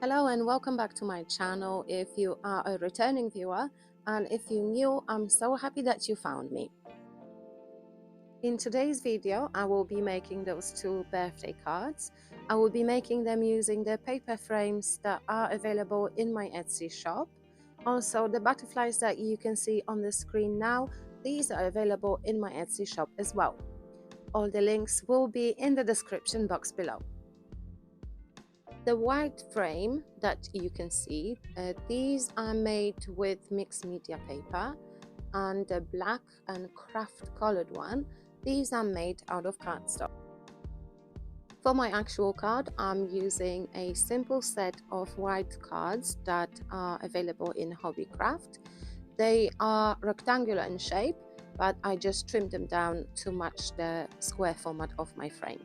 Hello and welcome back to my channel if you are a returning viewer, and if you're new, I'm so happy that you found me. In today's video, I will be making those two birthday cards. I will be making them using the paper frames that are available in my Etsy shop. Also, the butterflies that you can see on the screen now, these are available in my Etsy shop as well. All the links will be in the description box below. The white frame that you can see, these are made with mixed media paper, and the black and craft colored one, these are made out of cardstock. For my actual card, I'm using a simple set of white cards that are available in Hobbycraft. They are rectangular in shape, but I just trimmed them down to match the square format of my frame.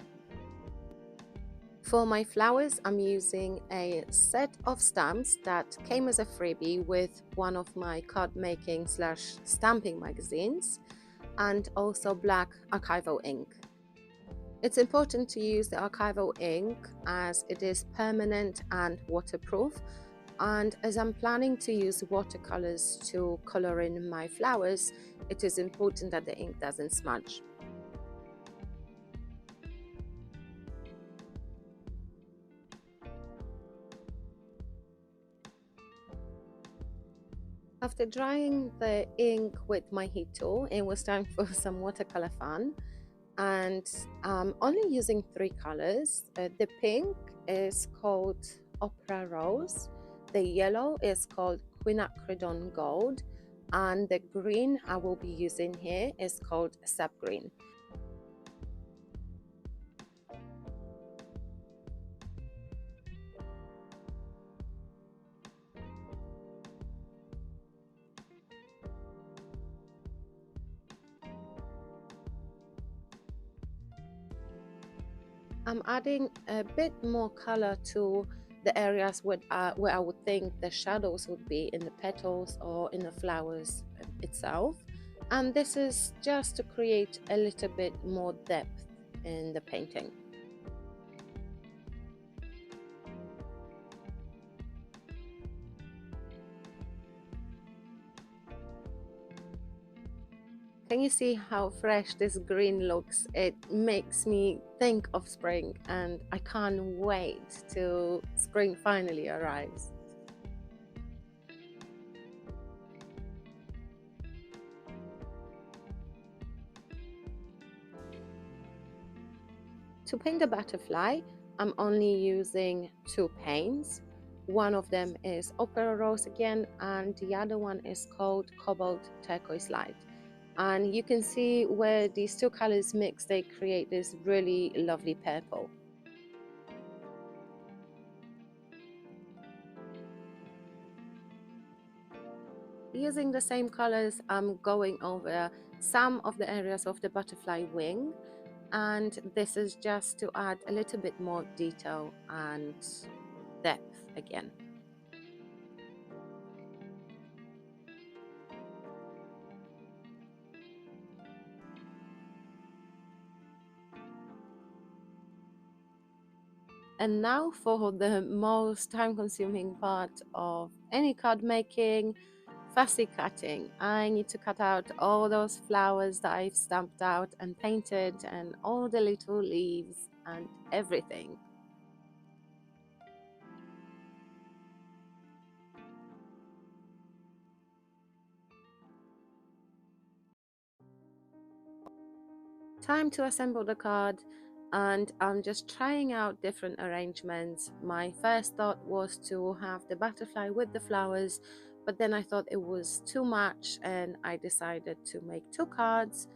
For my flowers, I'm using a set of stamps that came as a freebie with one of my card making / stamping magazines, and also black Archival ink. It's important to use the Archival ink as it is permanent and waterproof, and as I'm planning to use watercolors to color in my flowers, it is important that the ink doesn't smudge. After drying the ink with my heat tool, it was time for some watercolor fun, and I'm only using 3 colors. The pink is called Opera Rose, the yellow is called Quinacridone Gold, and the green I will be using here is called Sap Green. I'm adding a bit more color to the areas where I would think the shadows would be in the petals or in the flowers itself. And this is just to create a little bit more depth in the painting. Can you see how fresh this green looks? It makes me think of spring, and I can't wait till spring finally arrives. To paint the butterfly, I'm only using 2 paints. One of them is Opera Rose again, and the other one is called Cobalt Turquoise Light. And you can see where these 2 colors mix, they create this really lovely purple. Using the same colors, I'm going over some of the areas of the butterfly wing, and this is just to add a little bit more detail and depth again. And now for the most time-consuming part of any card making, fussy cutting. I need to cut out all those flowers that I've stamped out and painted, and all the little leaves and everything. Time to assemble the card, and I'm just trying out different arrangements. My first thought was to have the butterfly with the flowers, but then I thought it was too much, and I decided to make 2 cards,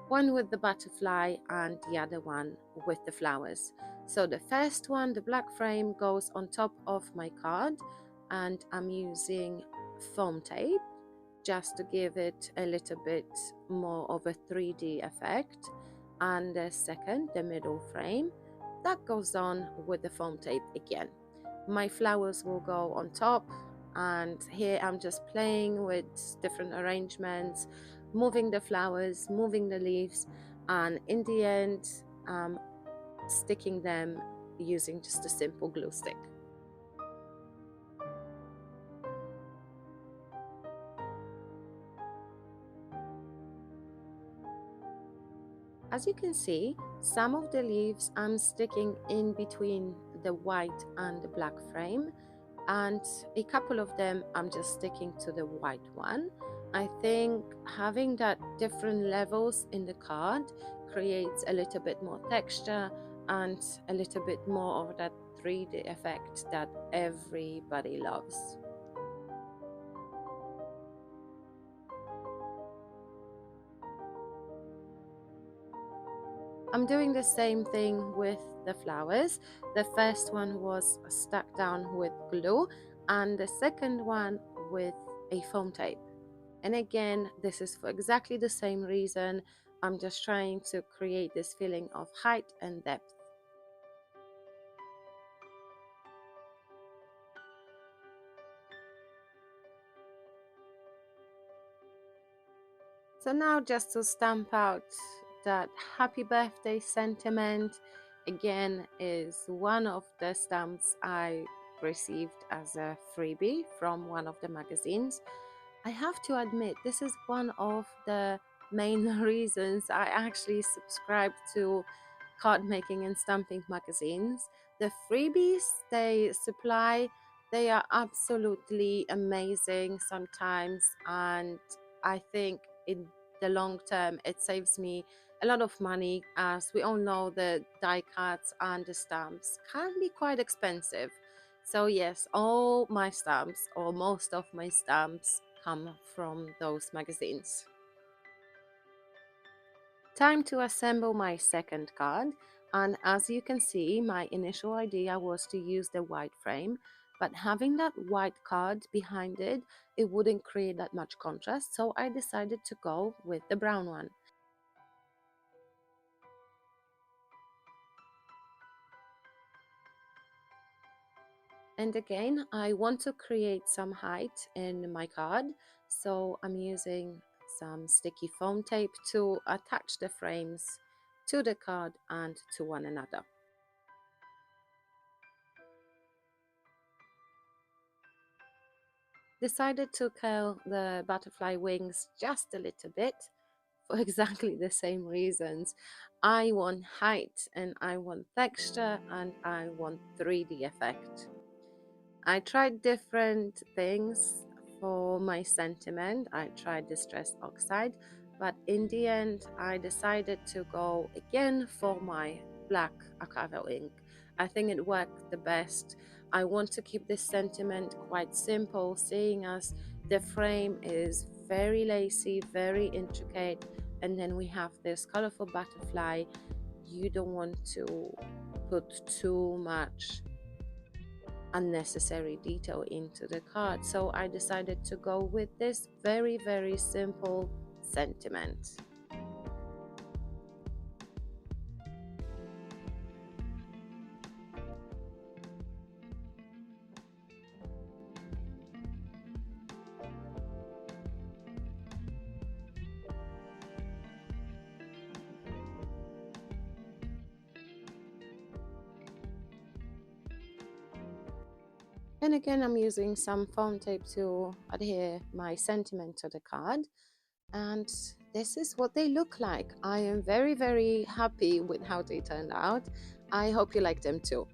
one with the butterfly and the other one with the flowers. So the first one, the black frame, goes on top of my card, and I'm using foam tape just to give it a little bit more of a 3D effect. And the second, the middle frame, that goes on with the foam tape again. My flowers will go on top, and here I'm just playing with different arrangements, moving the flowers, moving the leaves, and in the end sticking them using just a simple glue stick. As you can see, some of the leaves I'm sticking in between the white and the black frame, and a couple of them I'm just sticking to the white one. I think having that different levels in the card creates a little bit more texture and a little bit more of that 3D effect that everybody loves. I'm doing the same thing with the flowers. The first one was stuck down with glue and the second one with a foam tape. And again, this is for exactly the same reason. I'm just trying to create this feeling of height and depth. So now just to stamp out that happy birthday sentiment, again is one of the stamps I received as a freebie from one of the magazines. I have to admit, this is one of the main reasons I actually subscribe to card making and stamping magazines. The freebies they supply, they are absolutely amazing sometimes, and I think in the long term it saves me a lot of money. As we all know, the die cuts and the stamps can be quite expensive. So yes, all my stamps or most of my stamps come from those magazines. Time to assemble my second card, and as you can see, my initial idea was to use the white frame, but having that white card behind it, it wouldn't create that much contrast, so I decided to go with the brown one. And again, I want to create some height in my card, so I'm using some sticky foam tape to attach the frames to the card and to one another. Decided to curl the butterfly wings just a little bit for exactly the same reasons. I want height and I want texture and I want 3D effect. I tried different things for my sentiment. I tried distress oxide, but in the end, I decided to go again for my black Archival ink. I think it worked the best. I want to keep this sentiment quite simple, seeing as the frame is very lacy, very intricate, and then we have this colorful butterfly. You don't want to put too much unnecessary detail into the card, so I decided to go with this very simple sentiment. And again, I'm using some foam tape to adhere my sentiment to the card, and this is what they look like. I am very happy with how they turned out. I hope you like them too.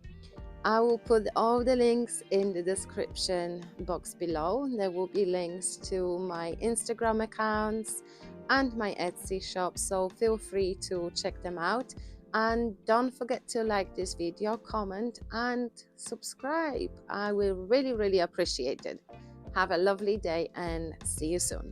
I will put all the links in the description box below. There will be links to my Instagram accounts and my Etsy shop, so feel free to check them out. And don't forget to like this video, comment, and subscribe. I will really appreciate it. Have a lovely day and see you soon.